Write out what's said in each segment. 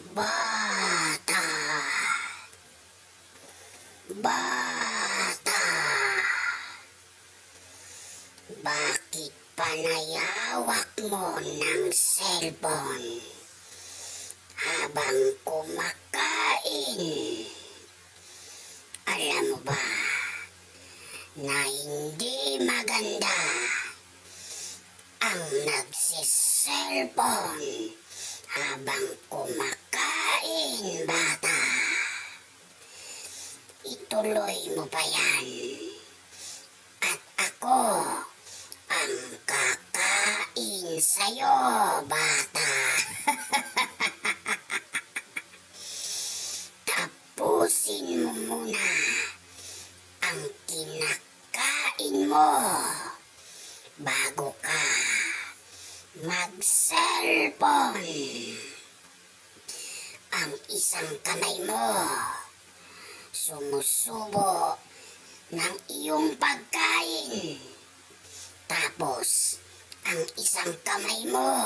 Bata, bata, bakit panayawak mo ng cellphone habang kumakain? Alam mo ba na hindi maganda ang nagsiselfone habang kumakain, bata? Ituloy mo pa yan. At ako ang kakain sa'yo, bata. Tapusin mo muna ang kinakain mo bago ka mag-cellphone. Ang isang kamay mo sumusubo ng iyong pagkain. Tapos, ang isang kamay mo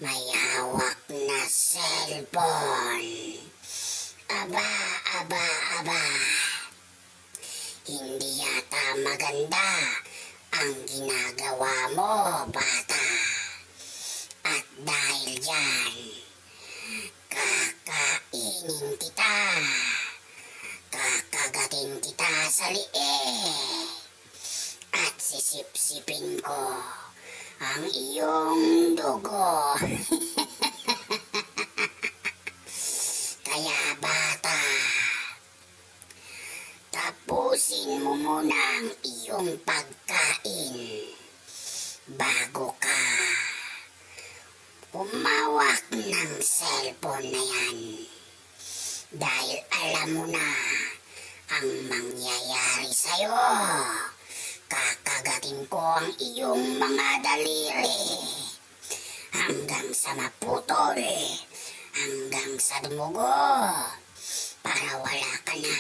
may hawak na cellphone. Aba, aba, aba. Hindi yata maganda ang ginagawa mo, bata. At dahil dyan, kakainin kita. Kakagatin kita sa liig. At sisipsipin ko ang iyong dugo. Kaya bata, tapusin mo muna ang iyong pagkain bago ka umawak ng cellphone na yan. Dahil alam mo na ang mangyayari sa'yo. Kakagatin ko ang iyong mga daliri hanggang sa maputol, hanggang sa dumugo, para wala ka na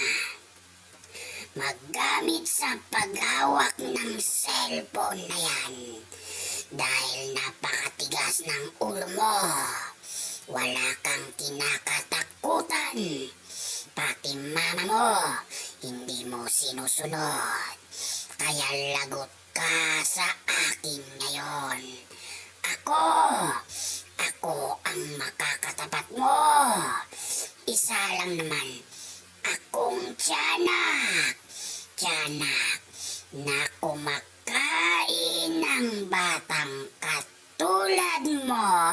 maggamit sa paghawak ng cellphone na yan. Dahil napakatigas ng ulo mo, wala kang kinakatakutan. Pati mama mo, hindi mo sinusunod. Kaya lagot ka sa akin ngayon. Ako ang makakatapat mo. Isa lang naman, akong tiyanak na kumakain ng batang katulad mo.